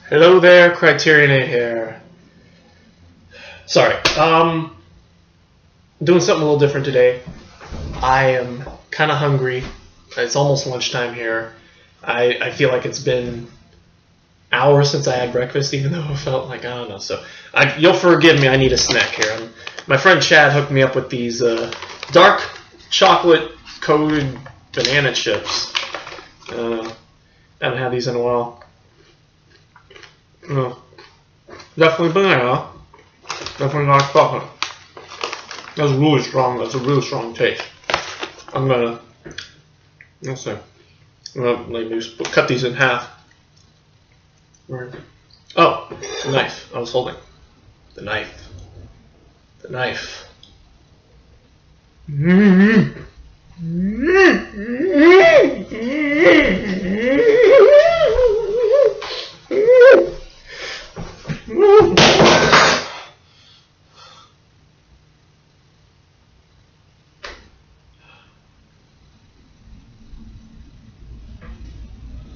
Hello there, CriterioNate here. Sorry, doing something a little different today. I am kind of hungry. It's almost lunchtime here. I feel like it's been hours since I had breakfast, even though it felt like, I don't know. So you'll forgive me, I need a snack here. My friend Chad hooked me up with these dark chocolate coated banana chips. I haven't had these in a while. Definitely banana. Definitely not chocolate. That's really strong. That's a really strong taste. Let's see. I'm gonna just cut these in half. Oh, the knife. I was holding the knife. The knife.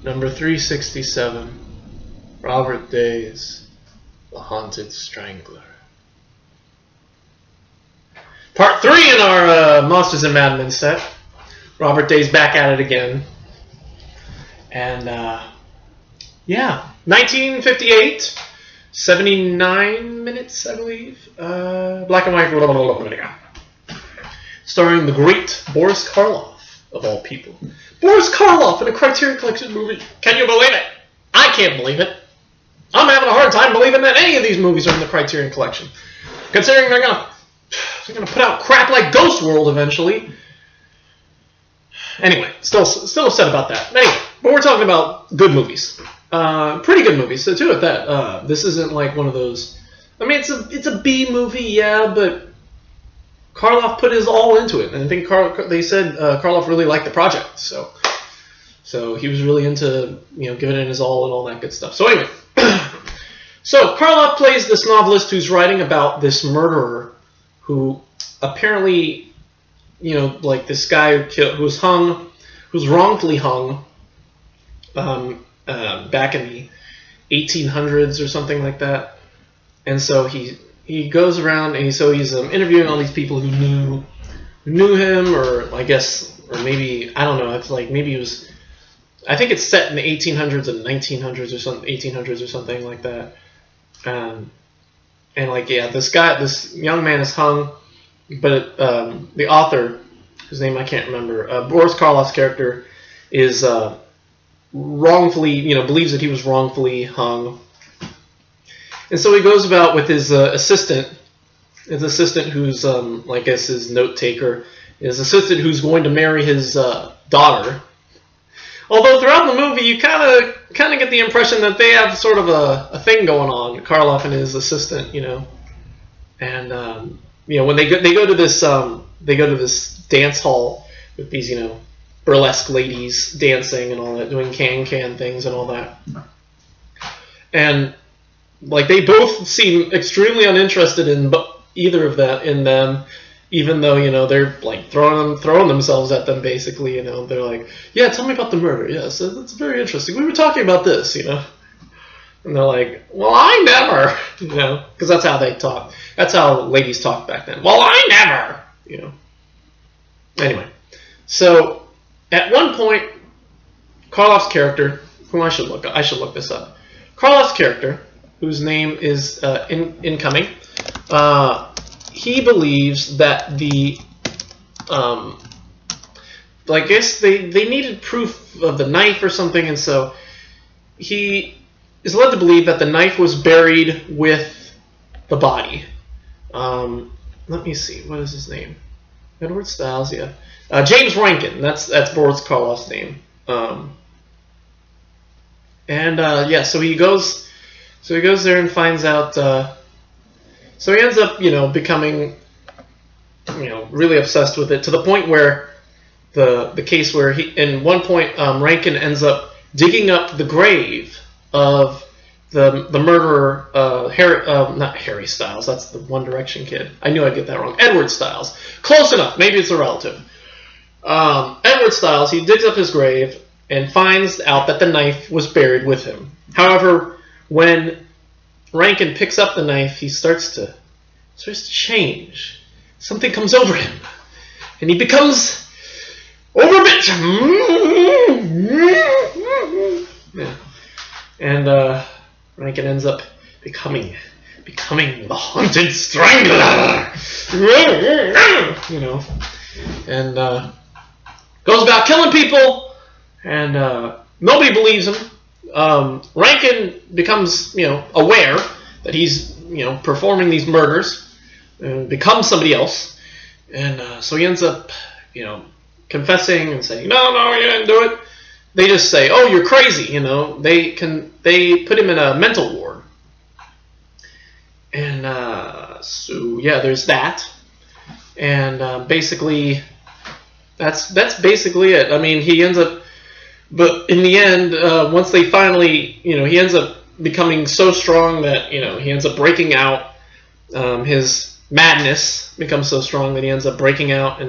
Number 367, Robert Day's The Haunted Strangler. Part 3 in our Monsters and Madmen set. Robert Day's back at it again. And, yeah, 1958, 79 minutes, I believe. Black and white. Starring the great Boris Karloff, of all people. Boris Karloff in a Criterion Collection movie. Can you believe it? I can't believe it. I'm having a hard time believing that any of these movies are in the Criterion Collection. Considering they're gonna put out crap like Ghost World eventually. Anyway, still upset about that. Anyway, but we're talking about good movies. Pretty good movies, so too at that. This isn't like one of those. I mean, it's a B movie, yeah, but Karloff put his all into it, and I think they said Karloff really liked the project, so he was really into giving it his all and all that good stuff. So anyway, so Karloff plays this novelist who's writing about this murderer who apparently, like this guy who's wrongfully hung, back in the 1800s or something like that, and so he goes around and he's interviewing all these people who knew him, or I guess, or maybe, I don't know, it's like maybe it was, I think it's set in the 1800s and 1900s or something, 1800s or something like that. And like, yeah, this young man is hung, but the author, whose name I can't remember, Boris Karloff's character is wrongfully, believes that he was wrongfully hung. And so he goes about with his assistant who's, I guess, his note taker, his assistant who's going to marry his daughter. Although throughout the movie, you kind of get the impression that they have sort of a thing going on, Karloff and his assistant, And when they go to this dance hall with these burlesque ladies dancing and all that, doing can things and all that, and like they both seem extremely uninterested in either of them, even though they're like throwing themselves at them basically. They're like, yeah, tell me about the murder. Yes, that's very interesting. We were talking about this, and they're like, well, I never, because that's how they talk. That's how ladies talk back then. Well, I never, Anyway, so at one point, Karloff's character, whom I should look this up. Karloff's character, whose name is incoming, he believes that I guess they needed proof of the knife or something, and so he is led to believe that the knife was buried with the body. Let me see, what is his name? Edward Stiles, yeah. James Rankin, that's Boris Karloff's name. Yeah, so he goes there and finds out. So he ends up, becoming, really obsessed with it, to the point where the case where in one point, Rankin ends up digging up the grave of the murderer, not Harry Styles. That's the One Direction kid. I knew I'd get that wrong. Edward Styles. Close enough. Maybe it's a relative. Edward Styles. He digs up his grave and finds out that the knife was buried with him. However, when Rankin picks up the knife, he starts to change. Something comes over him, and he becomes overbite. Yeah. And Rankin ends up becoming the haunted Strangler. You know, and goes about killing people, and nobody believes him. Rankin becomes, aware that he's, performing these murders, and becomes somebody else, and so he ends up, confessing and saying, no, you didn't do it. They just say, oh, you're crazy, They put him in a mental ward, and so yeah, there's that, and basically, that's basically it. I mean, he ends up. But in the end, once they finally, he ends up becoming so strong that, he ends up breaking out. His madness becomes so strong that he ends up breaking out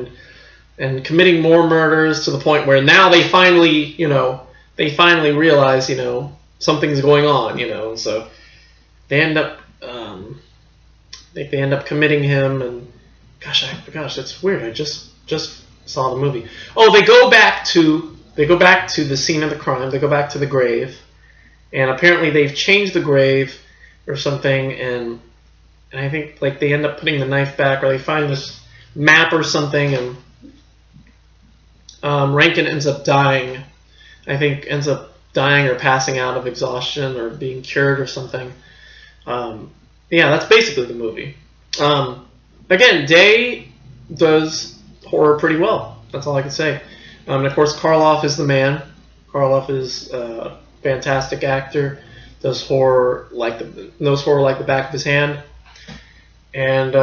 and committing more murders to the point where now they finally realize, something's going on, and so they end up, they end up committing him. And gosh, that's weird. I just saw the movie. Oh, they go back to the scene of the crime. They go back to the grave, and apparently they've changed the grave or something. And I think like they end up putting the knife back, or they find this map or something, and Rankin ends up dying. I think ends up dying or passing out of exhaustion or being cured or something. Yeah, that's basically the movie. Again, Day does horror pretty well. That's all I can say. And of course, Karloff is the man. Karloff is a fantastic actor. Knows horror like the back of his hand. And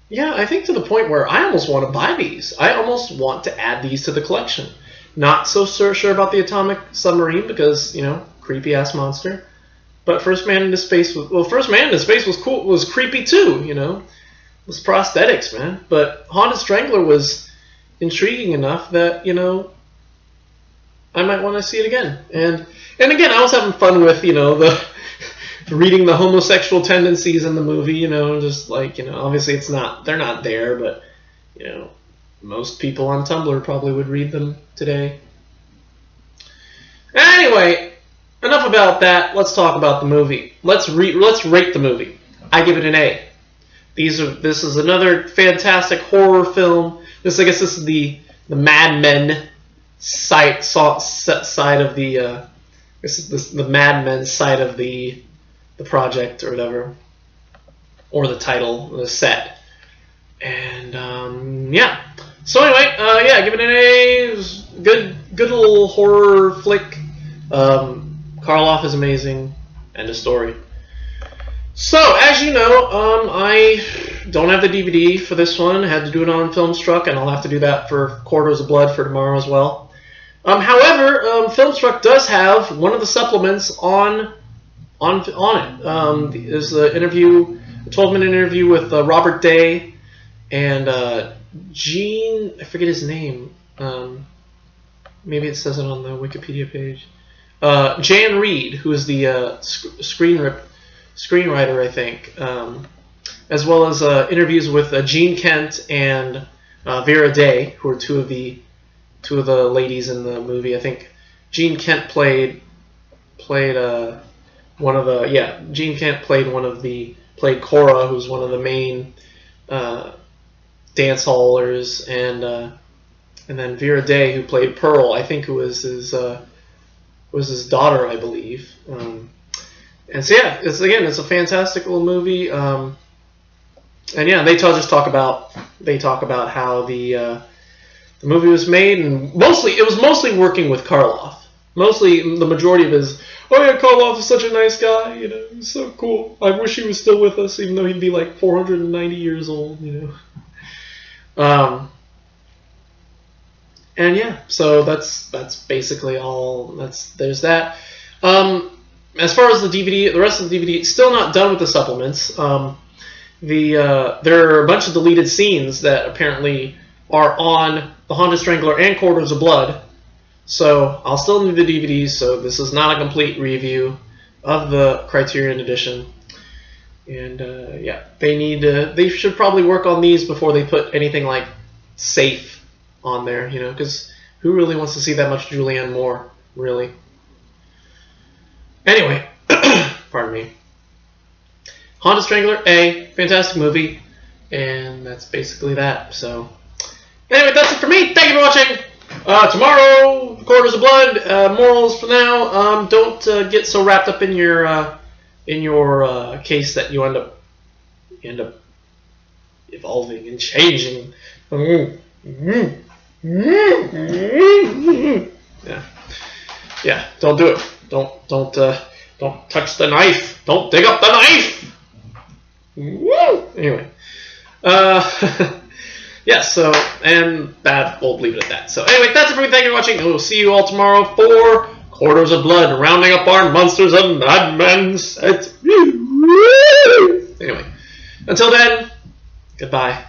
yeah, I think to the point where I almost want to buy these. I almost want to add these to the collection. Not so sure about the Atomic Submarine because, creepy ass monster. But First Man into Space was cool. Was creepy too. It was prosthetics, man. But Haunted Strangler was intriguing enough that I might want to see it again. And again, I was having fun with the reading the homosexual tendencies in the movie. Just like obviously they're not there, but most people on Tumblr probably would read them today. Anyway, enough about that. Let's talk about the movie. Let's rate the movie. I give it an A. This is another fantastic horror film. I guess this is the Madmen side of the this is the Madmen side of the project or whatever, or the title, the set, and yeah. So anyway, yeah, give it an A. It was good little horror flick. Karloff is amazing. End of story. So, as you know, I don't have the DVD for this one. I had to do it on FILMSTRUCK, and I'll have to do that for Quarters of Blood for tomorrow as well. However, FILMSTRUCK does have one of the supplements on it. There's an interview, a 12-minute interview with Robert Day and Gene, I forget his name. Maybe it says it on the Wikipedia page. Jan Reed, who is the screenwriter, I think, as well as interviews with Gene Kent and Vera Day, who are two of the ladies in the movie. I think Gene Kent played one of the Gene Kent played Cora, who's one of the main dance hallers, and then Vera Day, who played Pearl, I think, who was his daughter, I believe. And so yeah, it's a fantastic little movie. And yeah, they talk about how the movie was made, and it was mostly working with Karloff. Mostly, the majority of his, oh yeah, Karloff is such a nice guy, he's so cool. I wish he was still with us, even though he'd be like 490 years old, And yeah, so that's basically all. There's that. As far as the rest of the DVD, still not done with the supplements. There are a bunch of deleted scenes that apparently are on The Haunted Strangler and Quarters of Blood. So I'll still need the DVDs, so this is not a complete review. of the Criterion edition. And yeah, they should probably work on these before they put anything like safe on there, you know, because who really wants to see that much Julianne Moore, really? Anyway, pardon me. Haunted Strangler, fantastic movie, and that's basically that. So, anyway, that's it for me. Thank you for watching. Tomorrow, Quarters of Blood. Morals for now. Don't get so wrapped up in your case that you end up evolving and changing. Yeah. Don't do it. Don't touch the knife. Don't dig up the knife. Anyway, yeah. So, and that we'll leave it at that. So, anyway, that's it for me. Thank you for watching. We'll see you all tomorrow for Quarters of Blood, rounding up our monsters and madmen set. Anyway, until then, goodbye.